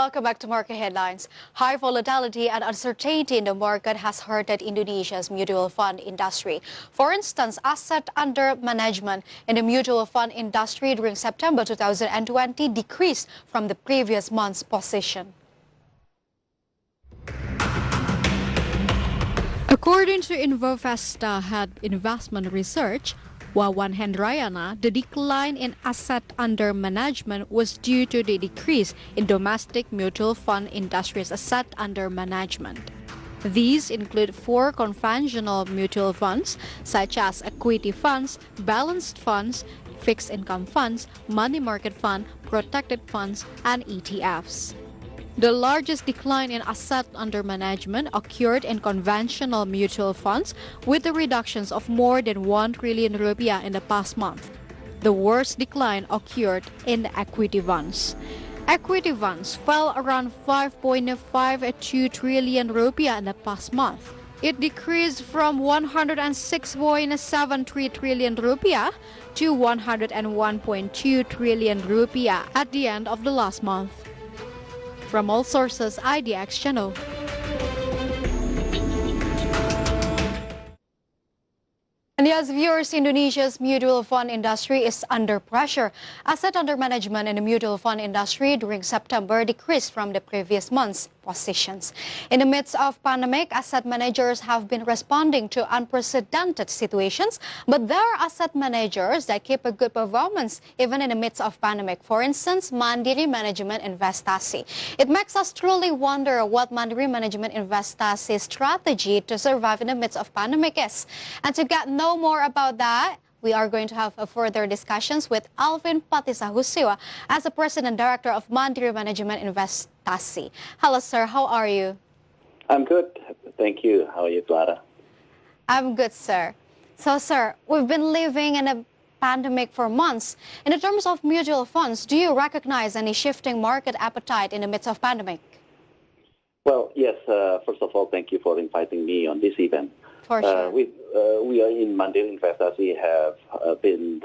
Welcome back to Market Headlines. High volatility and uncertainty in the market has hurted Indonesia's mutual fund industry. For instance, asset under management in the mutual fund industry during September 2020 decreased from the previous month's position. According to Infovesta Head Investment Research, Wawan Hendrayana, the decline in asset under management was due to the decrease in domestic mutual fund industry's asset under management. These include 4 conventional mutual funds, such as equity funds, balanced funds, fixed income funds, money market fund, protected funds, and ETFs. The largest decline in asset under management occurred in conventional mutual funds, with the reductions of more than 1 trillion rupiah in the past month. The worst decline occurred in the equity funds. Equity funds fell around 5.52 trillion rupiah in the past month. It decreased from 106.73 trillion rupiah to 101.2 trillion rupiah at the end of the last month. From all sources, IDX Channel. And yes, viewers, Indonesia's mutual fund industry is under pressure. Asset under management in the mutual fund industry during September decreased from the previous month's positions. In the midst of pandemic, asset managers have been responding to unprecedented situations, but there are asset managers that keep a good performance even in the midst of pandemic. For instance, Mandiri Management Investasi. It makes us truly wonder what Mandiri Management Investasi's strategy to survive in the midst of pandemic is. And to get know more about that, we are going to have further discussions with Alvin Patisahusiwa as the President Director of Mandiri Management Investasi. Hello, sir. How are you? I'm good. Thank you. How are you, Clara? I'm good, sir. So, sir, we've been living in a pandemic for months. In terms of mutual funds, do you recognize any shifting market appetite in the midst of pandemic? Well, yes. First of all, thank you for inviting me on this event. For sure. We are in Mandiri Investasi have been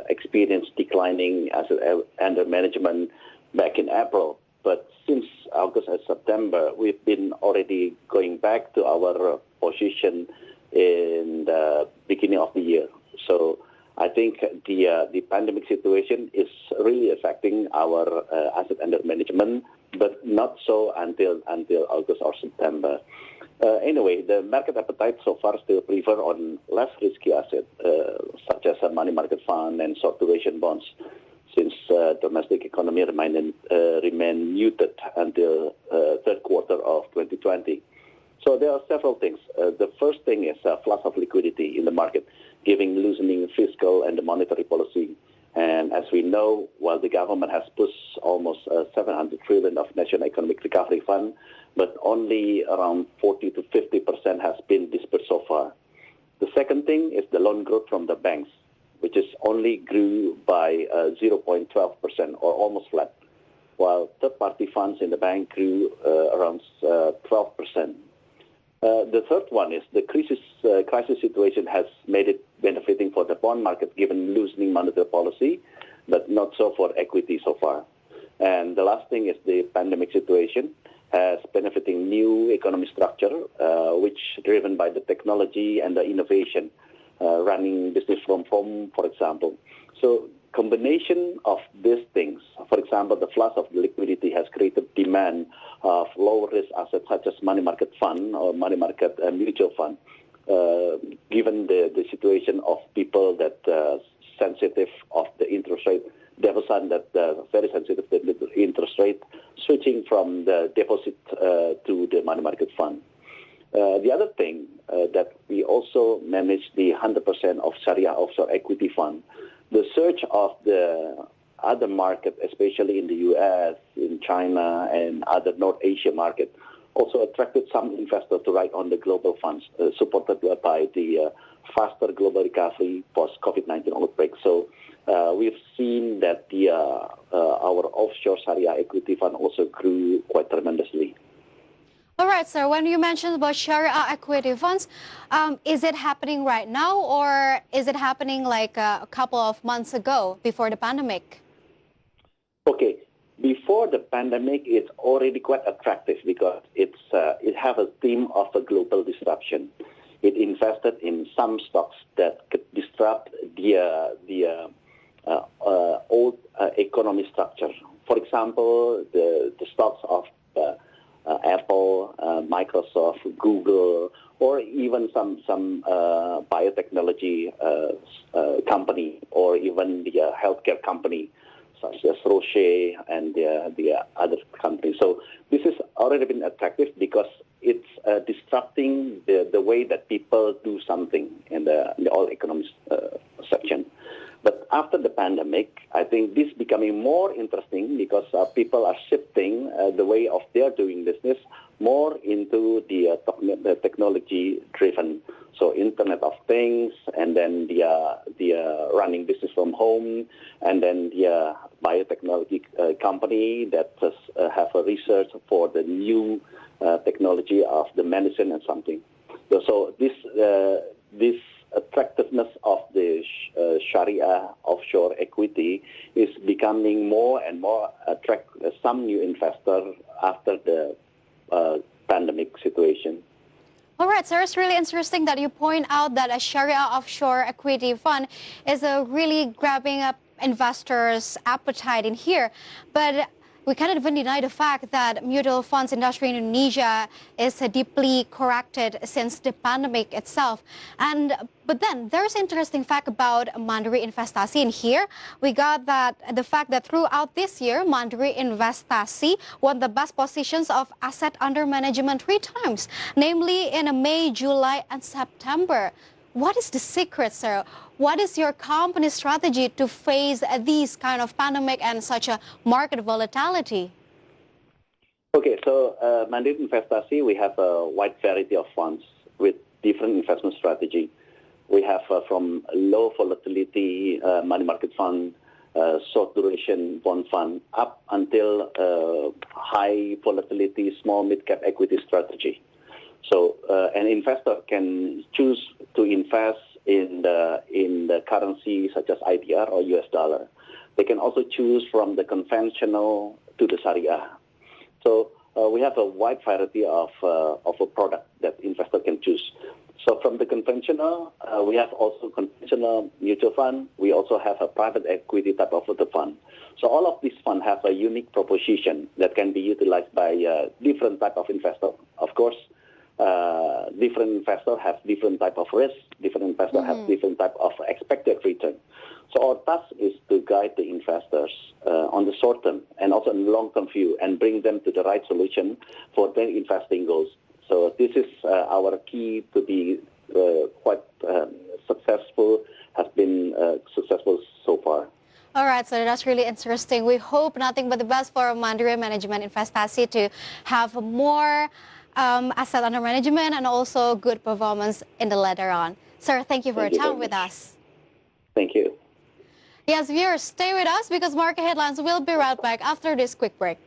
experienced declining asset under management back in April. But since August and September, we've been already going back to our position in the beginning of the year. So I think the pandemic situation is really affecting our asset under management, but not so until August or September. Anyway, the market appetite so far still prefer on less risky assets, such as a money market fund and short duration bonds, since domestic economy remain muted until third quarter of 2020. So there are several things. The first thing is a flush of liquidity in the market, giving loosening fiscal and monetary policy. And as we know, while the government has pushed almost 700 trillion of National Economic Recovery Fund, but only around 40 to 50% has been dispersed so far. The second thing is the loan growth from the banks, which is only grew by 0.12% or almost flat, while third-party funds in the bank grew around 12%. The third one is the crisis situation has made it benefiting for the bond market given loosening monetary policy, but not so for equity so far. And the last thing is the pandemic situation has benefiting new economic structure, which driven by the technology and the innovation, running business from home, for example. So combination of these things, for example, the flush of liquidity has created demand of lower risk assets such as money market fund or money market mutual fund, given the situation of people that sensitive of the interest rate, deposit that very sensitive to the interest rate, switching from the deposit to the money market fund. The other thing that we also manage the 100% of Sharia offshore equity fund. The surge of the other market, especially in the U.S., in China, and other North Asia market, also attracted some investors to ride on the global funds, supported by the faster global recovery post-COVID-19 outbreak. So we've seen that our offshore Sharia equity fund also grew quite tremendously. All right, sir. When you mentioned about Sharia equity funds, is it happening right now, or is it happening like a couple of months ago before the pandemic? Okay. before the pandemic, it's already quite attractive because it has a theme of a global disruption. It invested in some stocks that could disrupt the old economy structure. For example, the stocks of Apple, Microsoft, Google, or even some biotechnology company, or even the healthcare company, such as Roche and the other companies. So this has already been attractive because it's disrupting the way that people do something in the all economics section. But after the pandemic, I think this is becoming more interesting because people are shifting the way of their doing business more into the technology-driven. So Internet of Things, and then the running business from home, and then the biotechnology company that have a research for the new technology of the medicine and something. So this attractiveness of the Sharia offshore equity is becoming more and more attractive some new investor after the pandemic situation. All right, so it's really interesting that you point out that a Sharia offshore equity fund is really grabbing up investors' appetite in here. But we cannot even deny the fact that mutual funds industry in Indonesia is deeply corrected since the pandemic itself. But then there's an interesting fact about Mandiri Investasi in here. We got that the fact that throughout this year, Mandiri Investasi won the best positions of asset under management 3 times, namely in May, July, and September. What is the secret, sir? What is your company's strategy to face these kind of pandemic and such a market volatility? Okay, so Mandiri Investasi, we have a wide variety of funds with different investment strategy. We have from low volatility money market fund, short duration bond fund, up until high volatility small mid-cap equity strategy. So an investor can choose to invest in the currency such as IDR or US dollar. They can also choose from the conventional to the Sharia. So we have a wide variety of a product that investor can choose. So from the conventional, we have also conventional mutual fund. We also have a private equity type of the fund. So all of these funds have a unique proposition that can be utilized by different type of investor. Of course, different investors have different type of risk. Different investors have different type of expected return. So our task is to guide the investors on the short term and also in the long term view and bring them to the right solution for their investing goals. So this is our key to be quite successful, has been successful so far. All right, so that's really interesting. We hope nothing but the best for Mandiri Management Investasi to have more asset under management and also good performance in the later on. Sir, thank you for your time with us. Thank you. Yes, viewers, stay with us because market headlines will be right back after this quick break.